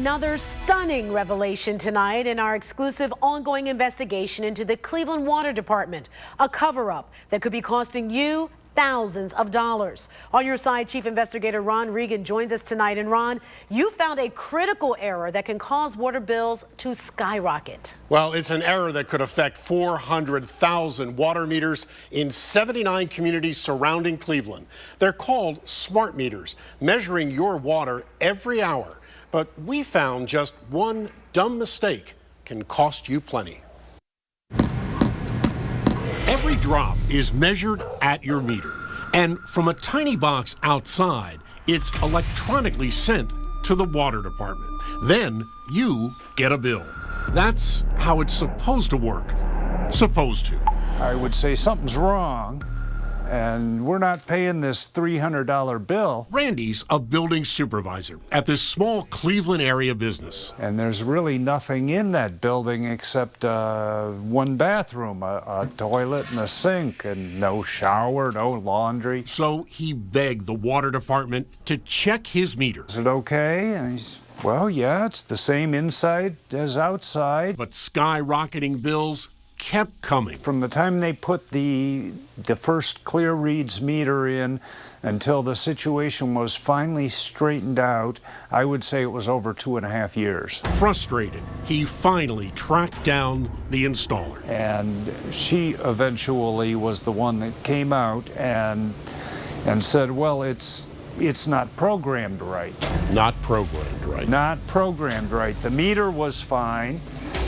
Another stunning revelation tonight in our exclusive ongoing investigation into the Cleveland Water Department. A cover-up that could be costing you thousands of dollars. On your side, Chief Investigator Ron Regan joins us tonight. And Ron, you found a critical error that can cause water bills to skyrocket. Well, it's an error that could affect 400,000 water meters in 79 communities surrounding Cleveland. They're called smart meters, measuring your water every hour. But we found just one dumb mistake can cost you plenty. Every drop is measured at your meter, and from a tiny box outside, it's electronically sent to the water department. Then you get a bill. That's how it's supposed to work. Supposed to. I would say something's wrong, and we're not paying this $300 bill. Randy's a building supervisor at this small Cleveland area business. And there's really nothing in that building except one bathroom, a toilet and a sink, and no shower, no laundry. So he begged the water department to check his meter. Is it okay? And he's, well, yeah, it's the same inside as outside. But skyrocketing bills kept coming. From the time they put the first Clear Reads meter in until the situation was finally straightened out, I would say it was over 2.5 years. Frustrated, he finally tracked down the installer. And she eventually was the one that came out and said, well, it's not programmed right. Not programmed right. Not programmed right. The meter was fine.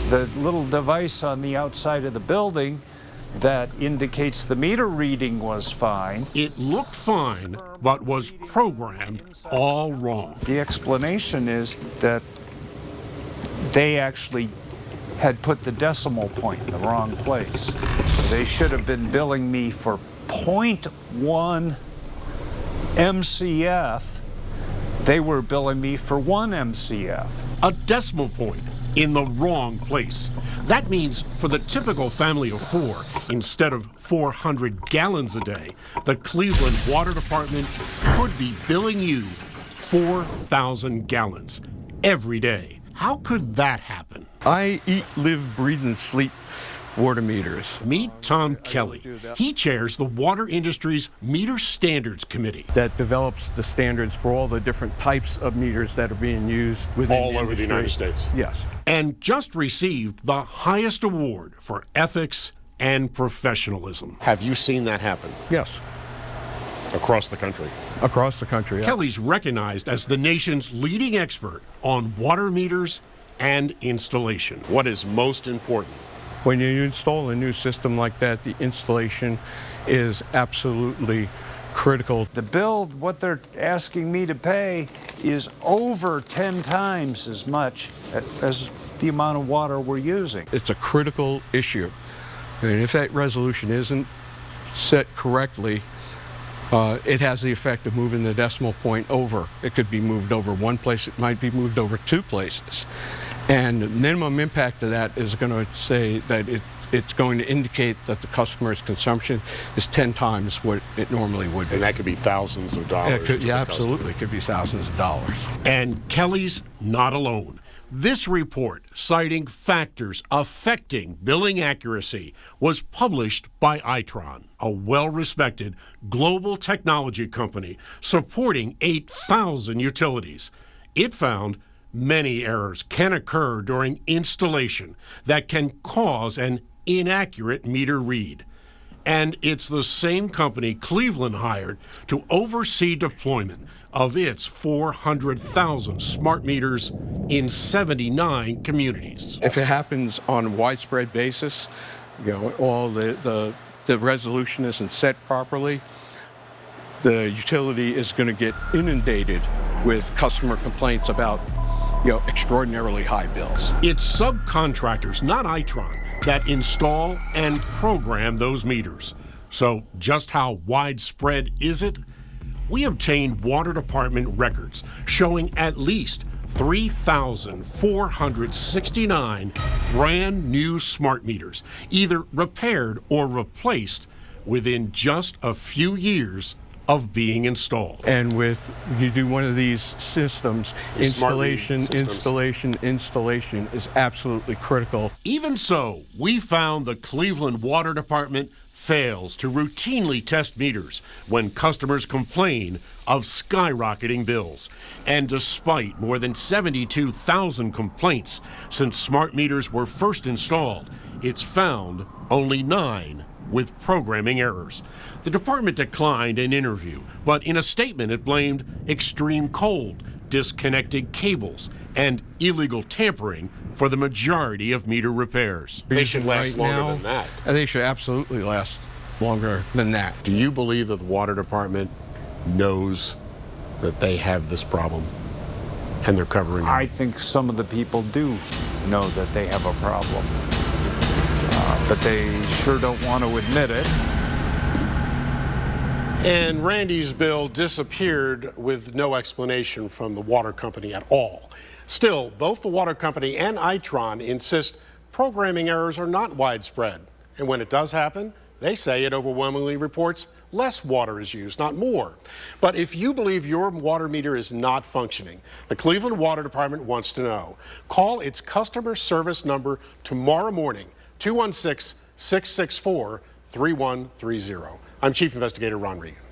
The little device on the outside of the building that indicates the meter reading was fine. It looked fine, but was programmed all wrong. The explanation is that they actually had put the decimal point in the wrong place. They should have been billing me for 0.1 MCF. They were billing me for 1 MCF. A decimal point in the wrong place. That means for the typical family of 4, instead of 400 gallons a day, the Cleveland Water Department could be billing you 4,000 gallons every day. How could that happen? I eat, live, breathe, and sleep water meters. Meet Tom Kelly. He chairs the water industry's Meter Standards Committee. That develops the standards for all the different types of meters that are being used within all over the United States. Yes. And just received the highest award for ethics and professionalism. Have you seen that happen? Yes. Across the country? Across the country, yeah. Kelly's recognized as the nation's leading expert on water meters and installation. What is most important? When you install a new system like that, the installation is absolutely critical. The bill, what they're asking me to pay, is over 10 times as much as the amount of water we're using. It's a critical issue. And if that resolution isn't set correctly, it has the effect of moving the decimal point over. It could be moved over one place, it might be moved over 2 places. And the minimum impact of that is going to say that it's going to indicate that the customer's consumption is 10 times what it normally would be. And that could be thousands of dollars. Yeah, absolutely. It could be thousands of dollars. And Kelly's not alone. This report, citing factors affecting billing accuracy, was published by Itron, a well-respected global technology company supporting 8,000 utilities. It found many errors can occur during installation that can cause an inaccurate meter read. And it's the same company Cleveland hired to oversee deployment of its 400,000 smart meters in 79 communities. If it happens on a widespread basis, all the resolution isn't set properly, the utility is going to get inundated with customer complaints about extraordinarily high bills. It's subcontractors, not Itron, that install and program those meters. So just how widespread is it? We obtained Water Department records showing at least 3,469 brand new smart meters, either repaired or replaced within just a few years of being installed. And you do one of these systems, These smart meter installation is absolutely critical. Even so, we found the Cleveland Water Department fails to routinely test meters when customers complain of skyrocketing bills. And despite more than 72,000 complaints since smart meters were first installed, it's found only 9 with programming errors. The department declined an interview, but in a statement it blamed extreme cold, disconnected cables, and illegal tampering for the majority of meter repairs. They should last longer than that. And they should absolutely last longer than that. Do you believe that the water department knows that they have this problem and they're covering it? I think some of the people do know that they have a problem, but they sure don't want to admit it. And Randy's bill disappeared with no explanation from the water company at all. Still, both the water company and Itron insist programming errors are not widespread. And when it does happen, they say it overwhelmingly reports less water is used, not more. But if you believe your water meter is not functioning, the Cleveland Water Department wants to know. Call its customer service number tomorrow morning, 216-664-3130. I'm Chief Investigator Ron Regan.